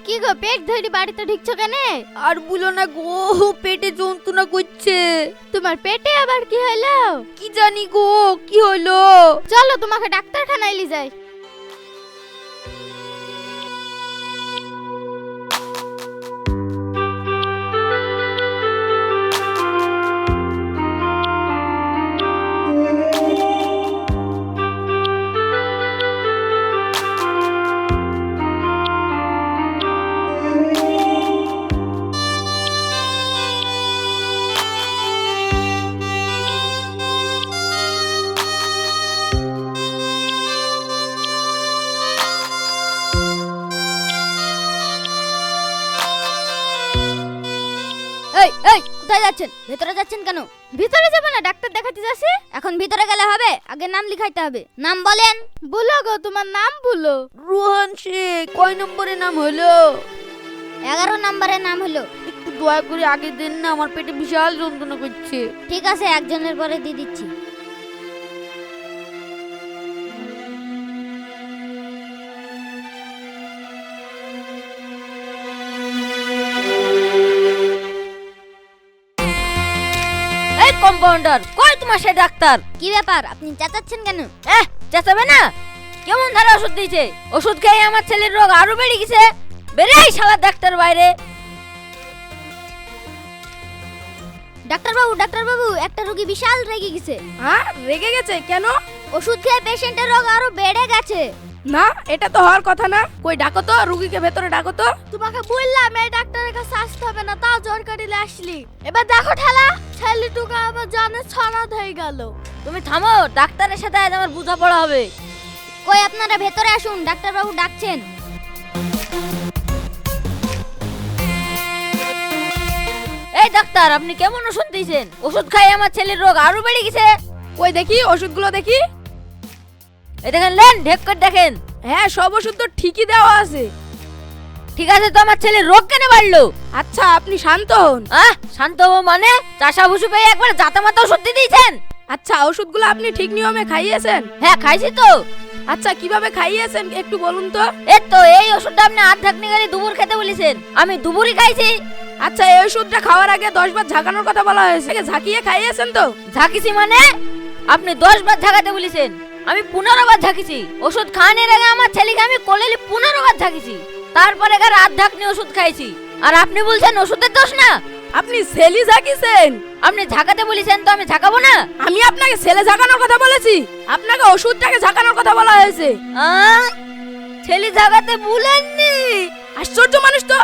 কি গো, পেট ধরে বাড়িতে ঢুকছো কেন? আর বলো না গো, পেটে যন্ত্রণা করছে। তোমার পেটে আবার কি হলো? কি জানি গো, কি হলো। চলো তোমাকে ডাক্তারখানায় নিয়ে যাই। এই এই কোথায় যাচ্ছেন? ভেতরে যাচ্ছেন কেন? ভিতরে যাবো না, ডাক্তার দেখাতে যাচ্ছি। এখন ভিতরে গেলে হবে? আগে নাম লিখাইতে হবে। নাম বলেন। বলো গো, তোমার নাম বলো। রোহন শেখ। কয় নম্বরের নাম হলো? 11 নম্বরের নাম হলো। একটু দয়া করে আগে দেন না, আমার পেটে বিশাল যন্ত্রণা করছে। ঠিক আছে, একজনের পরে দিয়ে দিচ্ছি। এই কম্পাউন্ডার, কই তোমার সেই ডাক্তার? কি ব্যাপার, আপনি চেঁচাচ্ছেন কেন? চেঁচাবে না? কেমন ধারা ওষুধ দিয়েছে? ওষুধ খেয়ে আমার ছেলের রোগ আরো বেড়ে গেছে। বেরেই শালা ডাক্তার বাইরে। ডাক্তারবাবু, একটা রোগী বিশাল রেগে গেছে। হ্যাঁ, রেগে গেছে কেন? ওষুধ খেয়ে পেশেন্টের রোগ আরো বেড়ে গেছে। না, এটা তো হওয়ার কথা না। কই ডাকো তো, রুগীকে ভেতরে ডাকো তো। তোমাকে বললাম এই ডাক্তারের কাছে আসতে হবে না, তাও জোর করে আসলি। এবার দেখো ঠেলা, ছেলেটুকু আমার জানে ছড়া হয়ে গেল। তুমি থামো, ডাক্তারের সাথে আজ আমার বোঝাপড়া হবে। কই আপনারা ভেতরে আসুন, ডাক্তারবাবু ডাকছেন। এই ডাক্তার, আপনি কেমন ওষুধ দিয়েছেন? ওষুধ খাই আমার ছেলের রোগ আরো বেড়ে গেছে। কই দেখি ওষুধগুলো দেখি। এই দেখেন, লেন ঢেক করে দেখেন। হ্যাঁ, সব ওষুধ তো ঠিকই দেওয়া আছে। ঠিক আছে, তো আমার ছেলের রোগ কেন বাড়লো? আচ্ছা, আপনি শান্ত হন। শান্ত হবো মানে? চাষা ভুষু পেয়ে একবার জাতা মাতা ওষুধ দিয়ে দিয়েছেন। আচ্ছা, ওষুধগুলো আপনি ঠিক নিয়মে খাইয়েছেন? হ্যাঁ, খাইছি তো। আচ্ছা, কিভাবে খাইয়েছেন একটু বলুন তো। এই ওষুধটা আপনি আধ ঢাকনি করে দুপুর খেতে বলেছেন, আমি দুপুরই খাইছি। আচ্ছা, এই ওষুধটা খাওয়ার আগে 10 বার ঝাঁকানোর কথা বলা হয়েছে। আগে ঝাঁকিয়ে খাইয়েছেন তো? ঝাঁকিছি মানে? আপনি 10 বার ঝাঁকাতে বলেছেন, আমি 15 বার ঝাঁকিছি। ওষুধ খাওয়ানোর আগে আমার ছেলেকে আমি কোলে 15 বার ঝাঁকিছি, তারপরে আধ ঢাকনি ওষুধ খাইছি। আর আপনি বলছেন ওষুধের দোষ না? আপনি ছেলে ঝাঁকিয়েছেন। আপনি ঝাঁকাতে বলেছেন, তো আমি ঝাঁকাবো না? আমি আপনাকে ছেলে ঝাঁকানোর কথা বলেছি, আপনাকে ওষুধটাকে ঝাঁকানোর কথা বলা হয়েছে। ছেলে ঝাঁকাতে বলেননি? আশ্চর্য মানুষ তো,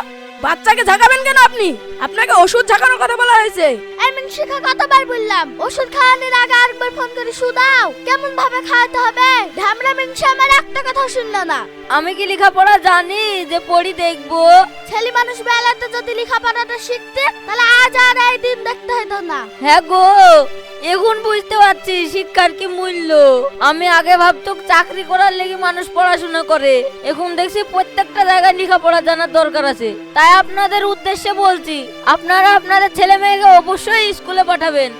বাচ্চাকে ঝাঁকাবেন কেন আপনি? আপনাকে ওষুধ ঝাঁকানোর কথা বলা হয়েছে। এমন শিখা কতবার বললাম, ওষুধ খাওয়ানোর আগে আরেকবার ফোন করে শুধাও কেমন ভাবে খাওয়াতে হবে। ঢামরা মিনসে আমার একটা কথা শুনলো না। আমি কি লেখাপড়া জানি যে পড়ি দেখবো? ছেলে মানুষ বেলাতে যদি লেখাপড়াটা শিখতে, তাহলে আজ আর এই দিন দেখতে হতো না। হ্যাঁ গো, এখন বুঝতে পারছি শিক্ষার কি মূল্য। আমি আগে ভাবতাম চাকরি করার লেগে মানুষ পড়াশোনা করে, এখন দেখছি প্রত্যেকটা জায়গায় লেখাপড়া জানার দরকার আছে। তাই আপনাদের উদ্দেশ্যে বলছি, আপনারা আপনাদের ছেলে মেয়েকে অবশ্যই স্কুলে পাঠাবেন।